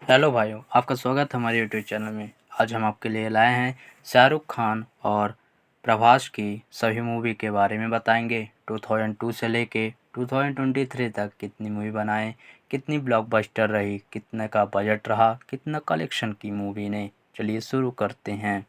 Hello भाइयों, आपका स्वागत है हमारे यूट्यूब चैनल में। आज हम आपके लिए लाए हैं शाहरुख खान और प्रभास की सभी मूवी के बारे में बताएंगे। 2002 से लेके 2023 तक कितनी मूवी बनाए, कितनी ब्लॉकबस्टर रही, कितने का बजट रहा, कितना कलेक्शन की मूवी ने। चलिए शुरू करते हैं।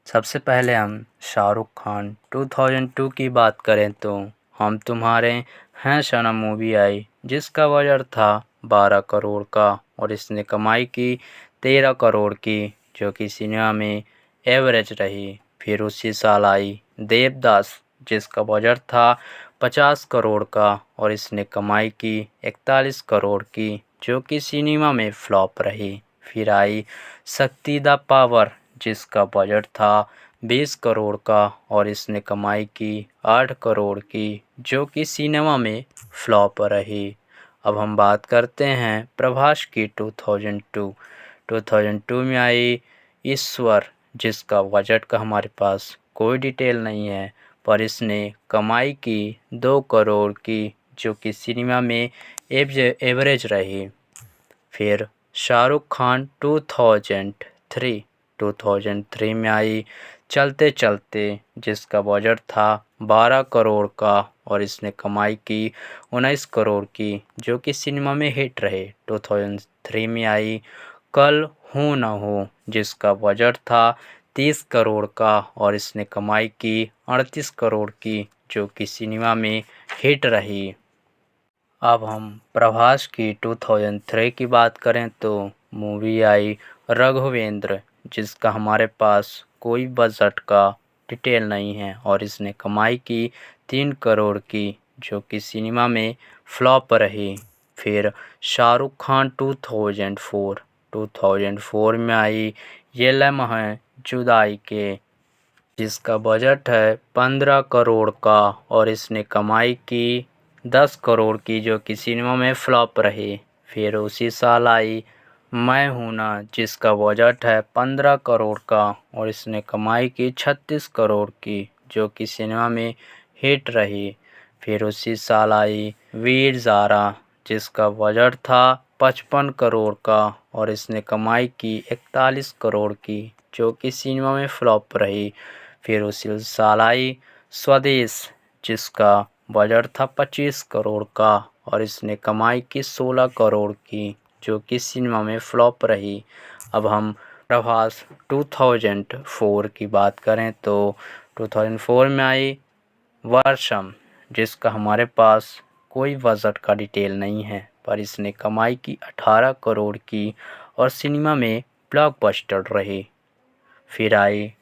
सबसे पहले हम शाहरुख खान 2002 की बात करें तो हम तुम्हारे हैं सनम मूवी आई, जिसका बजट था 12 करोड़ का और इसने कमाई की 13 करोड़ की, जो कि सिनेमा में एवरेज रही। फिर उसी साल आई देवदास, जिसका बजट था 50 करोड़ का और इसने कमाई की 41 करोड़ की, जो कि सिनेमा में फ्लॉप रही। फिर आई शक्ति द पावर, जिसका बजट था 20 करोड़ का और इसने कमाई की 8 करोड़ की, जो कि सिनेमा में फ्लॉप रही। अब हम बात करते हैं प्रभास की 2002 में आई ईश्वर, जिसका बजट का हमारे पास कोई डिटेल नहीं है, पर इसने कमाई की 2 करोड़ की, जो कि सिनेमा में एवरेज रही। फिर शाहरुख खान 2003 में आई चलते चलते, जिसका बजट था 12 करोड़ का और इसने कमाई की 19 करोड़ की, जो कि सिनेमा में हिट रहे। 2003 में आई कल हूँ ना हूँ, जिसका बजट था 30 करोड़ का और इसने कमाई की 38 करोड़ की, जो कि सिनेमा में हिट रही। अब हम प्रभास की 2003 की बात करें तो मूवी आई रघुवेंद्र, जिसका हमारे पास कोई बजट का डिटेल नहीं है और इसने कमाई की 3 करोड़ की, जो कि सिनेमा में फ्लॉप रही। फिर शाहरुख खान 2004 में आई ये लम्हे जुदाई के, जिसका बजट है 15 करोड़ का और इसने कमाई की 10 करोड़ की, जो कि सिनेमा में फ्लॉप रही। फिर उसी साल आई मैं हूं ना, जिसका बजट है 15 करोड़ का और इसने कमाई की 36 करोड़ की, जो कि सिनेमा में हिट रही। फिर उसी साल आई वीर ज़ारा, जिसका बजट था 55 करोड़ का और इसने कमाई की 41 करोड़ की, जो कि सिनेमा में फ्लॉप रही। फिर उसी साल आई स्वदेश, जिसका बजट था 25 करोड़ का और इसने कमाई की 16 करोड़ की, जो कि सिनेमा में फ्लॉप रही। अब हम प्रभास 2004 की बात करें तो 2004 में आई वर्षम, जिसका हमारे पास कोई बजट का डिटेल नहीं है, पर इसने कमाई की 18 करोड़ की और सिनेमा में ब्लॉकबस्टर रही। फिर आई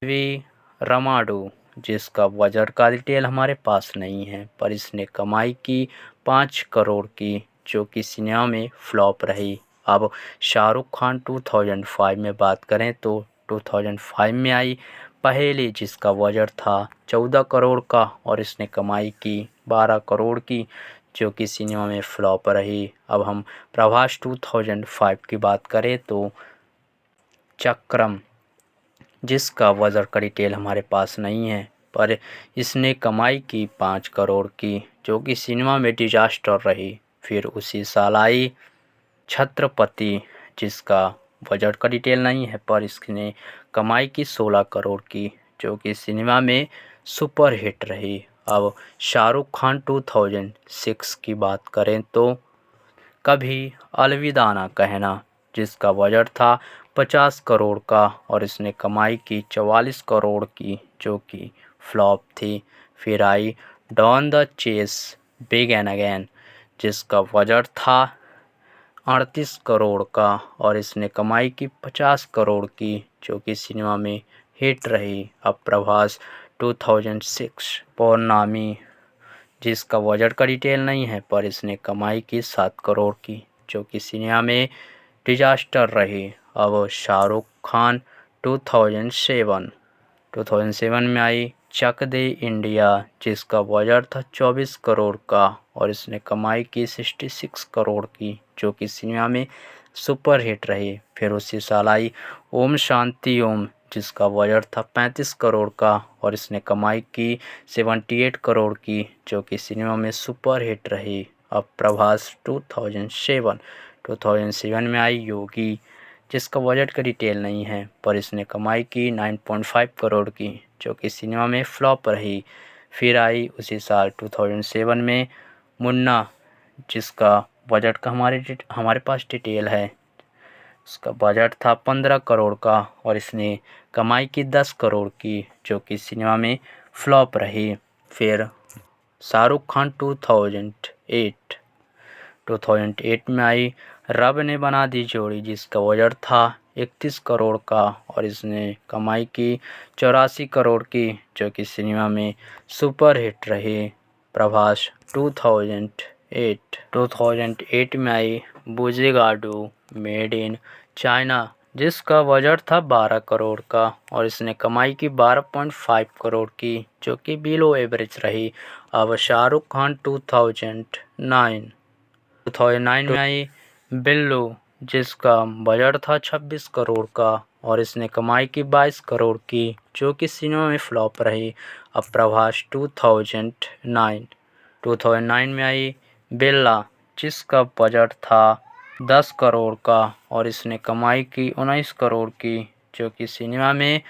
वी रमाडू, जिसका बजट का डिटेल हमारे पास नहीं है, पर इसने कमाई की 5 करोड़ की, जो कि सिनेमा में फ्लॉप रही। अब शाहरुख खान 2005 में बात करें तो 2005 में आई पहेली, जिसका बजट था 14 करोड़ का और इसने कमाई की 12 करोड़ की, जो कि सिनेमा में फ्लॉप रही। अब हम प्रभास 2005 की बात करें तो चक्रम, जिसका बजट का डिटेल हमारे पास नहीं है, पर इसने कमाई की 5 करोड़ की, जो कि सिनेमा में डिजास्टर रही। फिर उसी साल आई छत्रपति, जिसका बजट का डिटेल नहीं है, पर इसने कमाई की 16 करोड़ की, जो कि सिनेमा में सुपर हिट रही। अब शाहरुख खान 2006 की बात करें तो कभी अलविदा ना कहना, जिसका बजट था 50 करोड़ का और इसने कमाई की 44 करोड़ की, जो कि फ्लॉप थी। फिर I don the chase begin again, जिसका बजट था 38 करोड़ का और इसने कमाई की 50 करोड़ की, जो कि सिनेमा में हिट रही। अब प्रभास 2006 पौर्णमी, जिसका बजट का डिटेल नहीं है, पर इसने कमाई की 7 करोड़ की, जो कि सिनेमा में डिजास्टर रही। अब शाहरुख खान 2007 में आई चक दे इंडिया, जिसका बजट था 24 करोड़ का और इसने कमाई की 66 करोड़ की, जो कि सिनेमा में सुपर हिट रही। फिर उसी साल आई ओम शांति ओम, जिसका बजट था 35 करोड़ का और इसने कमाई की 78 करोड़ की, जो कि सिनेमा में सुपर हिट रही। अब प्रभास 2007 में आई योगी, जिसका बजट का डिटेल नहीं है, पर इसने कमाई की 9.5 करोड़ की, जो कि सिनेमा में फ्लॉप रही। फिर आई उसी साल 2007 में मुन्ना, जिसका बजट का हमारे पास डिटेल है। उसका बजट था 15 करोड़ का और इसने कमाई की 10 करोड़ की, जो कि सिनेमा में फ्लॉप रही। फिर शाहरुख खान 2008 में आई रब ने बना दी जोड़ी, जिसका बजट था 31 करोड़ का और इसने कमाई की 84 करोड़ की, जो कि सिनेमा में सुपर हिट रही। प्रभास 2008 में आई बुजिगाडू मेड इन चाइना, जिसका बजट था 12 करोड़ का और इसने कमाई की 12.5 करोड़ की, जो कि बिलो एवरेज रही। अब शाहरुख खान 2009 में आई बिल्लू, जिसका बजट था 26 करोड़ का और इसने कमाई की 22 करोड़ की, जो कि सिनेमा में फ्लॉप रही। अब प्रभास 2009 में आई बिल्ला, जिसका बजट था 10 करोड़ का और इसने कमाई की 19 करोड़ की, जो कि सिनेमा में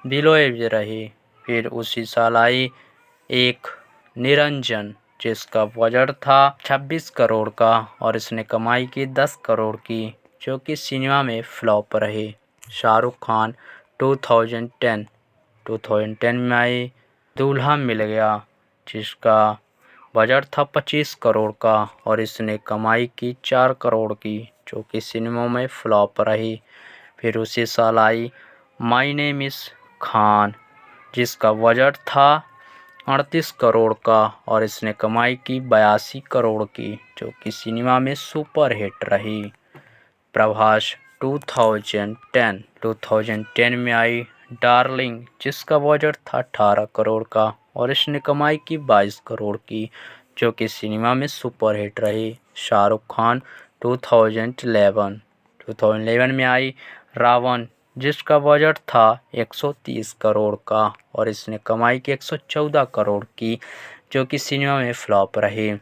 बिलो एवरेज रही। फिर उसी साल आई एक निरंजन, जिसका बजट था 26 करोड़ का और इसने कमाई की 10 करोड़ की, जो कि सिनेमा में फ्लॉप रही। शाहरुख खान 2010 में आई दूल्हा मिल गया, जिसका बजट था 25 करोड़ का और इसने कमाई की 4 करोड़ की, जो कि सिनेमा में फ्लॉप रही। फिर उसी साल I my name is Khan, जिसका बजट था 38 करोड़ का और इसने कमाई की 82 करोड़ की, जो कि सिनेमा में सुपर हिट रही। प्रभास 2010 में आई डार्लिंग, जिसका बजट था 18 करोड़ का और इसने कमाई की 22 करोड़ की, जो कि सिनेमा में सुपर हिट रही। शाहरुख खान 2011 में आई रावण, जिसका बजट था 130 करोड़ का और इसने कमाई की 114 करोड़ की, जो कि सिनेमा में फ्लॉप रही।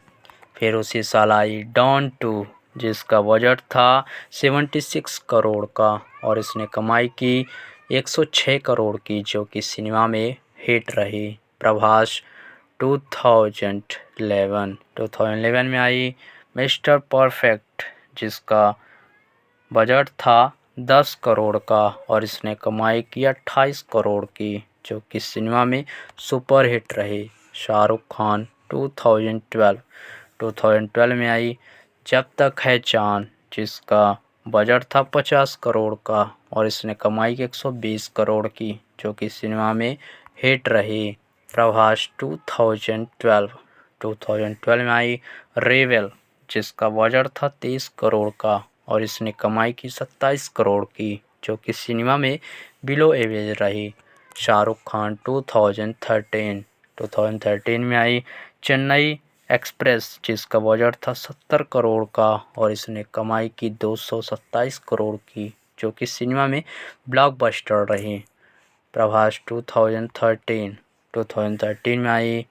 फिर उसी साल आई डॉन 2, जिसका बजट था 76 करोड़ का और इसने कमाई की 106 करोड़ की, जो कि सिनेमा में हिट रही। प्रभास 2011 में आई मिस्टर परफेक्ट, जिसका बजट था 10 करोड़ का और इसने कमाई की 28 करोड़ की, जो कि सिनेमा में सुपर हिट रही। शाहरुख खान 2012 में आई जब तक है चाँद, जिसका बजट था 50 करोड़ का और इसने कमाई की 120 करोड़ की, जो कि सिनेमा में हिट रही। प्रभास 2012 में आई रेबेल, जिसका बजट था 23 करोड़ का और इसने कमाई की 27 करोड़ की, जो कि सिनेमा में बिलो एवरेज रही। शाहरुख खान 2013 में आई चेन्नई एक्सप्रेस, जिसका बजट था 70 करोड़ का और इसने कमाई की 227 करोड़ की, जो कि सिनेमा में ब्लॉकबस्टर रही। प्रभास 2013 में आई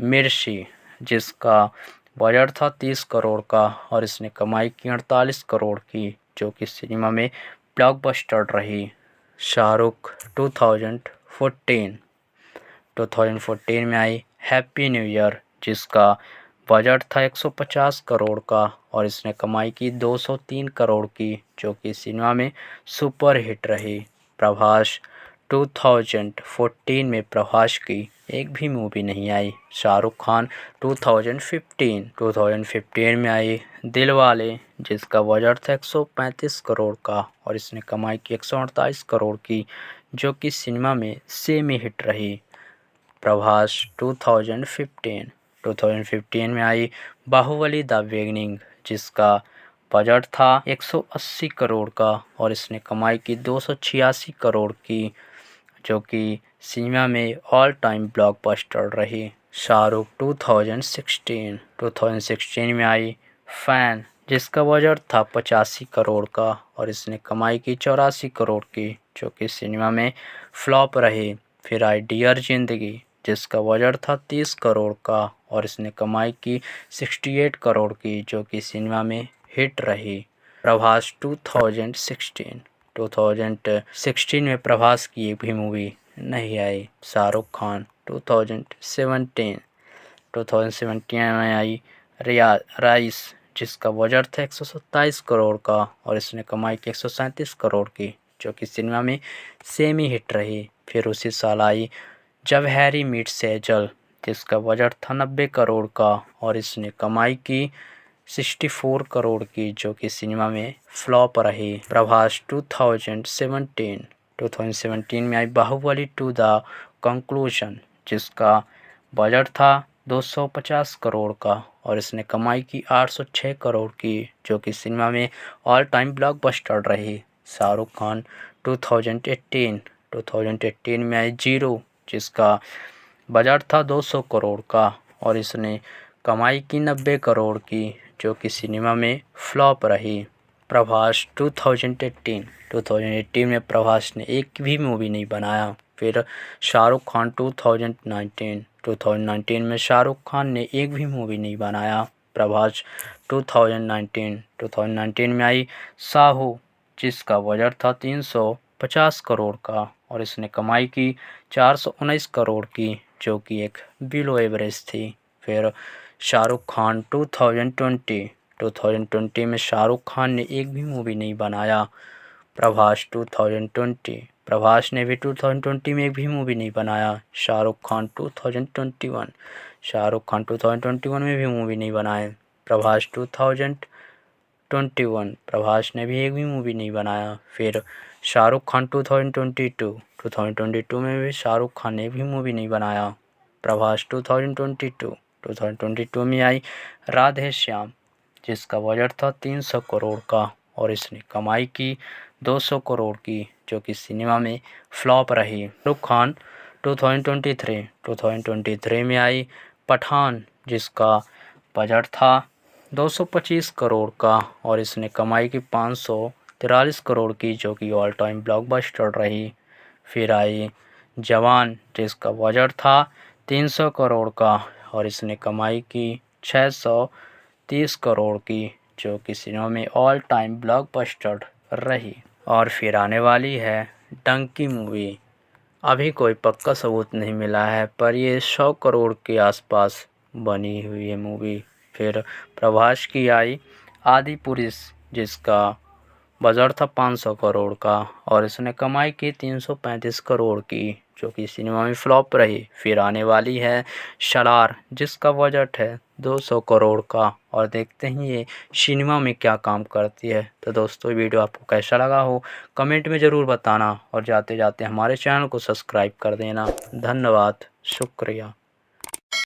मिर्ची, जिसका बजट था 30 करोड़ का और इसने कमाई की 48 करोड़ की, जो कि सिनेमा में ब्लॉकबस्टर रही। शाहरुख 2014 में आई हैप्पी न्यू ईयर, जिसका बजट था 150 करोड़ का और इसने कमाई की 203 करोड़ की, जो कि सिनेमा में सुपर हिट रही। प्रभास 2014 में प्रभास की एक भी मूवी नहीं आई। शाहरुख खान 2015 में आई दिलवाले, जिसका बजट था 135 करोड़ का और इसने कमाई की 148 करोड़ की, जो कि सिनेमा में सेमी हिट रही। प्रभास 2015 में आई बाहुबली द बिगिनिंग, जिसका बजट था 180 करोड़ का और इसने कमाई की 286 करोड़ की, जो कि सिनेमा में ऑल टाइम ब्लॉकबस्टर रही। शाहरुख 2016 में आई फैन, जिसका बजट था 85 करोड़ का और इसने कमाई की 84 करोड़ की, जो कि सिनेमा में फ्लॉप रही। फिर आई डियर जिंदगी, जिसका बजट था 30 करोड़ का और इसने कमाई की 68 करोड़ की, जो कि सिनेमा में हिट रही। प्रभास 2016 में प्रभास की एक भी मूवी नहीं आई। शाहरुख खान 2017 में आई राइस, जिसका बजट था 127 करोड़ का और इसने कमाई की 137 करोड़ की, जो कि सिनेमा में सेमी हिट रही। फिर उसी साल आई जब हैरी मीट सेजल, जिसका बजट था 90 करोड़ का और इसने कमाई की 64 करोड़ की, जो कि सिनेमा में फ्लॉप रही। प्रभास 2017 में आई बाहुबली 2 द कंक्लूजन, जिसका बजट था 250 करोड़ का और इसने कमाई की 806 करोड़ की, जो कि सिनेमा में ऑल टाइम ब्लॉकबस्टर रही। शाहरुख खान 2018 में आई जीरो, जिसका बजट था 200 करोड़ का और इसने कमाई की 90 करोड़ की, जो कि सिनेमा में फ्लॉप रही। प्रभास 2018 में प्रभास ने एक भी मूवी नहीं बनाया। फिर शाहरुख खान 2019 में शाहरुख खान ने एक भी मूवी नहीं बनाया। प्रभास 2019 में आई साहू, जिसका बजट था 350 करोड़ का और इसने कमाई की 419 करोड़ की, जो कि एक बिलो एवरेज थी। फिर शाहरुख खान 2020 में शाहरुख खान ने एक भी मूवी नहीं बनाया। प्रभास ने भी 2020 में एक भी मूवी नहीं बनाया। शाहरुख खान 2021 में भी मूवी नहीं बनाए। प्रभास 2021 ने भी एक भी मूवी नहीं बनाया। फिर शाहरुख खान 2022 में भी शाहरुख खान ने एक भी मूवी नहीं बनाया। प्रभास 2022 में आई राधे श्याम, जिसका बजट था 300 करोड़ का और इसने कमाई की 200 करोड़ की, जो कि सिनेमा में फ्लॉप रही। शाहरुख खान 2023 में आई पठान, जिसका बजट था 225 करोड़ का और इसने कमाई की 543 करोड़ की, जो कि ऑल टाइम ब्लॉकबस्टर रही। फिर आई जवान, जिसका बजट था 300 करोड़ का और इसने कमाई की 630 करोड़ की, जो कि सिनेमा में ऑल टाइम ब्लॉकबस्टर रही। और फिर आने वाली है डंकी मूवी। अभी कोई पक्का सबूत नहीं मिला है, पर ये 100 करोड़ के आसपास बनी हुई है मूवी। फिर प्रभास की आई आदि पुरुष, जिसका बजट था 500 करोड़ का और इसने कमाई की 335 करोड़ की, जो कि सिनेमा में फ्लॉप रही। फिर आने वाली है सलार, जिसका बजट है 200 करोड़ का और देखते हैं ये सिनेमा में क्या काम करती है। तो दोस्तों, वीडियो आपको कैसा लगा हो कमेंट में ज़रूर बताना और जाते जाते हमारे चैनल को सब्सक्राइब कर देना। धन्यवाद, शुक्रिया।